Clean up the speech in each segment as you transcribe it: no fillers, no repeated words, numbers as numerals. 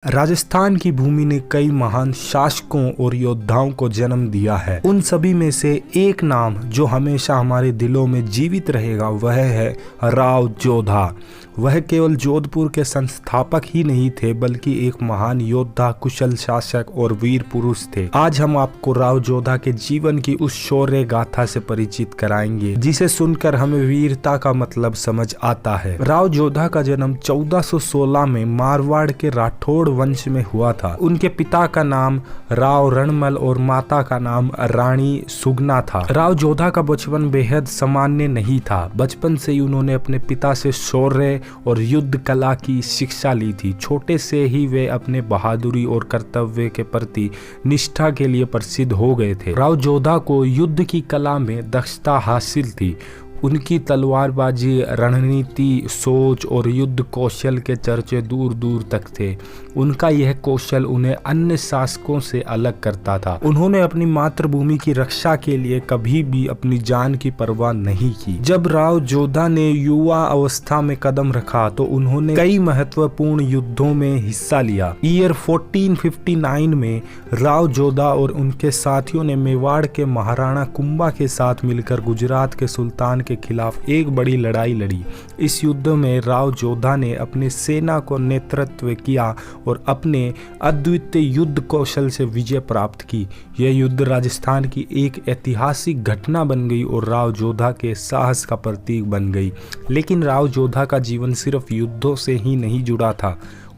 राजस्थान की भूमि ने कई महान शासकों और योद्धाओं को जन्म दिया है। उन सभी में से एक नाम जो हमेशा हमारे दिलों में जीवित रहेगा वह है राव जोधा। वह केवल जोधपुर के संस्थापक ही नहीं थे बल्कि एक महान योद्धा, कुशल शासक और वीर पुरुष थे। आज हम आपको राव जोधा के जीवन की उस शौर्य गाथा से परिचित कराएंगे जिसे सुनकर हमें वीरता का मतलब समझ आता है। राव जोधा का जन्म 1416 में मारवाड़ के राठौड़ वंश में हुआ था। उनके पिता का नाम राव रणमल और माता का नाम रानी सुगना था। राव जोधा का बचपन बेहद सामान्य नहीं था। बचपन से ही उन्होंने अपने पिता से शौर्य और युद्ध कला की शिक्षा ली थी। छोटे से ही वे अपने बहादुरी और कर्तव्य के प्रति निष्ठा के लिए प्रसिद्ध हो गए थे। राव जोधा को युद्ध की कला में दक्षता हासिल थी। उनकी तलवारबाजी, रणनीति, सोच और युद्ध कौशल के चर्चे दूर दूर तक थे। उनका यह कौशल उन्हें अन्य शासकों से अलग करता था। उन्होंने अपनी मातृभूमि की रक्षा के लिए कभी भी अपनी जान की परवाह नहीं की। जब राव जोधा ने युवा अवस्था में कदम रखा तो उन्होंने कई महत्वपूर्ण युद्धों में हिस्सा लिया। ईयर 1459 में राव जोधा और उनके साथियों ने मेवाड़ के महाराणा कुंभा के साथ मिलकर गुजरात के सुल्तान के खिलाफ एक बड़ी लड़ाई लड़ी। इस युद्ध में राव जोधा ने अपनी सेना को नेतृत्व किया और अपने अद्वितीय युद्ध कौशल से विजय प्राप्त की। यह युद्ध राजस्थान की एक ऐतिहासिक घटना बन गई और राव जोधा के साहस का प्रतीक बन गई। लेकिन राव जोधा का जीवन सिर्फ युद्धों से ही नहीं जुड़ा था।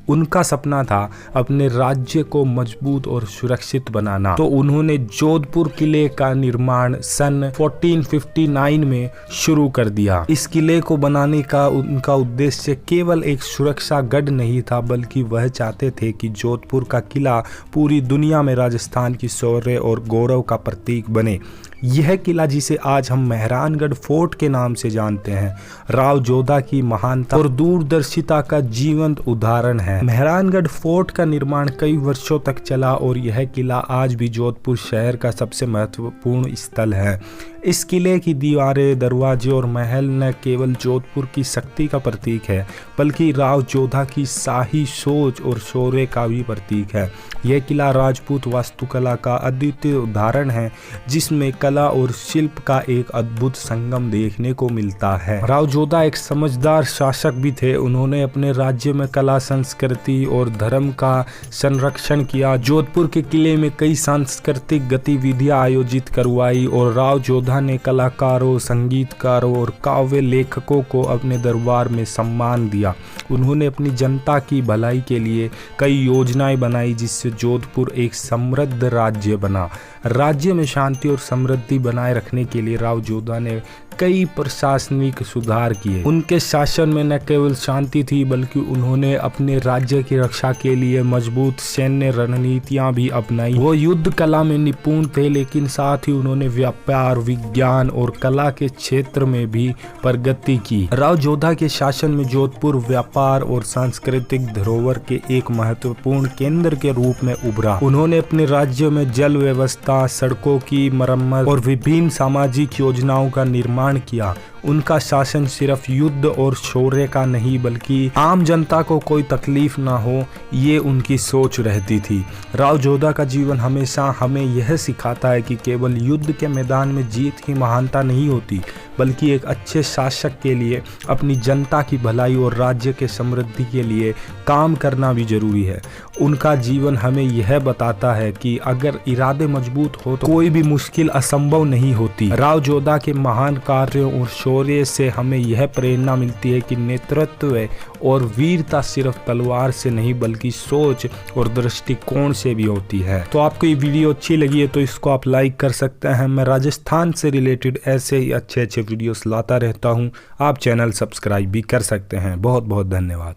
उनका सपना था अपने राज्य को मजबूत और सुरक्षित बनाना। तो उन्होंने जोधपुर किले का निर्माण सन 1459 में शुरू कर दिया। इस किले को बनाने का उनका उद्देश्य केवल एक सुरक्षा गढ़ नहीं था बल्कि वह चाहते थे कि जोधपुर का किला पूरी दुनिया में राजस्थान की शौर्य और गौरव का प्रतीक बने। यह किला जिसे आज हम मेहरानगढ़ फोर्ट के नाम से जानते हैं, राव जोधा की महानता और दूरदर्शिता का जीवंत उदाहरण है। मेहरानगढ़ फोर्ट का निर्माण कई वर्षों तक चला और यह किला आज भी जोधपुर शहर का सबसे महत्वपूर्ण स्थल है। इस किले की दीवारें, दरवाजे और महल न केवल जोधपुर की शक्ति का प्रतीक है बल्कि राव जोधा की शाही सोच और शौर्य का भी प्रतीक है। यह किला राजपूत वास्तुकला का अद्वितीय उदाहरण है जिसमें कला और शिल्प का एक अद्भुत संगम देखने को मिलता है। राव जोधा एक समझदार शासक भी थे। उन्होंने अपने राज्य में कला, संस्कृति और धर्म का संरक्षण किया। जोधपुर के किले में कई सांस्कृतिक गतिविधियां आयोजित करवाई और राव जोधा ने कलाकारों, संगीतकारों और काव्य लेखकों को अपने दरबार में सम्मान दिया। उन्होंने अपनी जनता की भलाई के लिए कई योजनाएं बनाई जिससे जोधपुर एक समृद्ध राज्य बना। राज्य में शांति और समृद्धि बनाए रखने के लिए राव जोधा ने कई प्रशासनिक सुधार किए। उनके शासन में न केवल शांति थी बल्कि उन्होंने अपने राज्य की रक्षा के लिए मजबूत सैन्य रणनीतियां भी अपनाई। वो युद्ध कला में निपुण थे लेकिन साथ ही उन्होंने व्यापार, विज्ञान और कला के क्षेत्र में भी प्रगति की। राव जोधा के शासन में जोधपुर व्यापार और सांस्कृतिक धरोहर के एक महत्वपूर्ण केंद्र के रूप में उभरा। उन्होंने अपने राज्य में जल व्यवस्था, सड़कों की मरम्मत और विभिन्न सामाजिक योजनाओं का निर्माण किया। उनका शासन सिर्फ युद्ध और शौर्य का नहीं बल्कि आम जनता को कोई तकलीफ ना हो, ये उनकी सोच रहती थी। राव जोधा का जीवन हमेशा हमें यह सिखाता है कि केवल युद्ध के मैदान में जीत ही महानता नहीं होती बल्कि एक अच्छे शासक के लिए अपनी जनता की भलाई और राज्य के समृद्धि के लिए काम करना भी जरूरी है। उनका जीवन हमें यह बताता है कि अगर इरादे मजबूत हो तो कोई भी मुश्किल असंभव नहीं होती। राव जोधा के महान कार्यों और शौर्य से हमें यह प्रेरणा मिलती है कि नेतृत्व और वीरता सिर्फ तलवार से नहीं बल्कि सोच और दृष्टिकोण से भी होती है। तो आपको ये वीडियो अच्छी लगी है तो इसको आप लाइक कर सकते हैं। मैं राजस्थान से रिलेटेड ऐसे ही अच्छे वीडियोस लाता रहता हूँ। आप चैनल सब्सक्राइब भी कर सकते हैं। बहुत बहुत धन्यवाद।